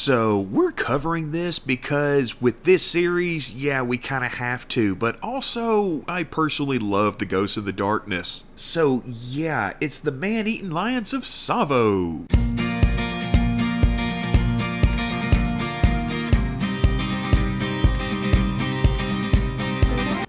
So we're covering this because with this series, yeah, we kind of have to, but also I personally love the Ghosts of the Darkness. So yeah, it's the man-eating lions of Tsavo.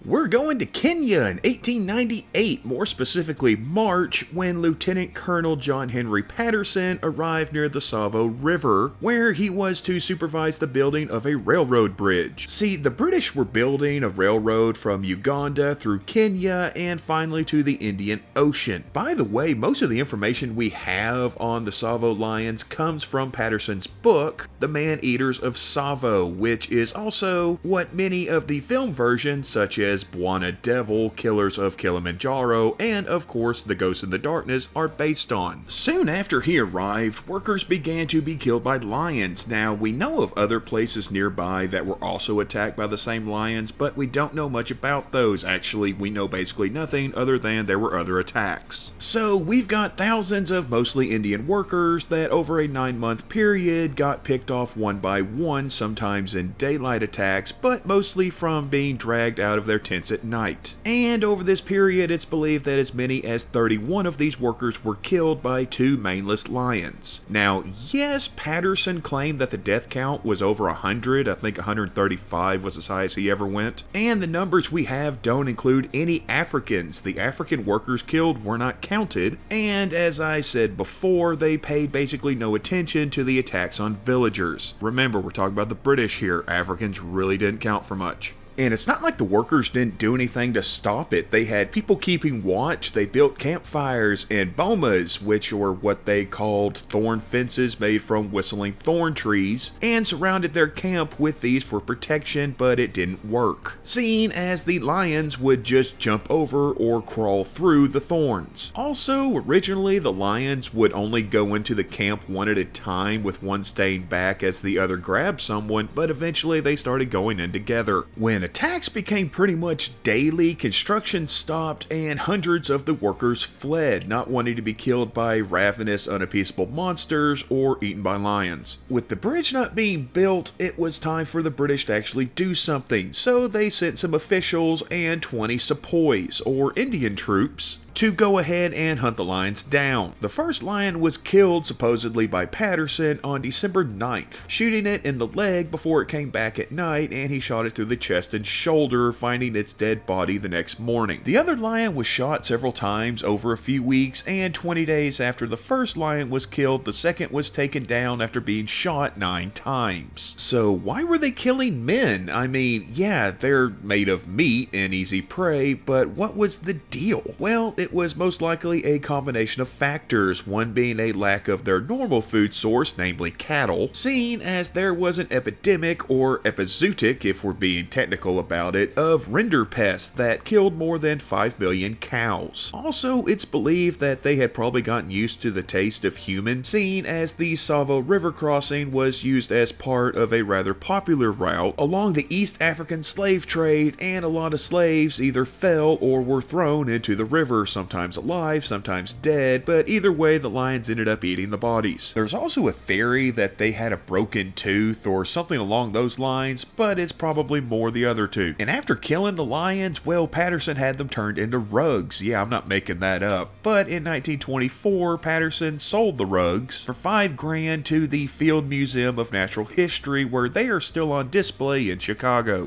We're going to Kenya in 1898, more specifically March, when Lieutenant Colonel John Henry Patterson arrived near the Tsavo River, where he was to supervise the building of a railroad bridge. See, the British were building a railroad from Uganda through Kenya and finally to the Indian Ocean. By the way, most of the information we have on the Tsavo lions comes from Patterson's book, The Man-Eaters of Tsavo, which is also what many of the film versions, such as Bwana Devil, Killers of Kilimanjaro, and of course The Ghost in the Darkness are based on. Soon after he arrived, workers began to be killed by lions. Now, we know of other places nearby that were also attacked by the same lions, but we don't know much about those. Actually, we know basically nothing other than there were other attacks. So we've got thousands of mostly Indian workers that over a 9-month period got picked off one by one, sometimes in daylight attacks, but mostly from being dragged out of their tents at night. And over this period, it's believed that as many as 31 of these workers were killed by 2 maneless lions. Now, yes, Patterson claimed that the death count was over 100, I think 135 was as high as he ever went, and the numbers we have don't include any Africans. The African workers killed were not counted, and as I said before, they paid basically no attention to the attacks on villagers. Remember, we're talking about the British here. Africans really didn't count for much. And it's not like the workers didn't do anything to stop it. They had people keeping watch, they built campfires and bomas, which were what they called thorn fences made from whistling thorn trees, and surrounded their camp with these for protection, but it didn't work, seeing as the lions would just jump over or crawl through the thorns. Also, originally the lions would only go into the camp one at a time, with one staying back as the other grabbed someone, but eventually they started going in together. When attacks became pretty much daily, construction stopped, and hundreds of the workers fled, not wanting to be killed by ravenous, unappeasable monsters or eaten by lions. With the bridge not being built, it was time for the British to actually do something, so they sent some officials and 20 sepoys, or Indian troops, to go ahead and hunt the lions down. The first lion was killed supposedly by Patterson on December 9th, shooting it in the leg before it came back at night, and he shot it through the chest and shoulder, finding its dead body the next morning. The other lion was shot several times over a few weeks, and 20 days after the first lion was killed, the second was taken down after being shot 9 times. So why were they killing men? I mean, yeah, they're made of meat and easy prey, but what was the deal? Well, it was most likely a combination of factors, one being a lack of their normal food source, namely cattle, seeing as there was an epidemic, or epizootic if we're being technical about it, of rinderpest that killed more than 5 million cows. Also, it's believed that they had probably gotten used to the taste of human, seeing as the Tsavo River crossing was used as part of a rather popular route along the East African slave trade, and a lot of slaves either fell or were thrown into the river, sometimes alive, sometimes dead, but either way the lions ended up eating the bodies. There's also a theory that they had a broken tooth or something along those lines, but it's probably more the other two. And after killing the lions, well, Patterson had them turned into rugs. Yeah, I'm not making that up. But in 1924, Patterson sold the rugs for $5,000 to the Field Museum of Natural History, where they are still on display in Chicago.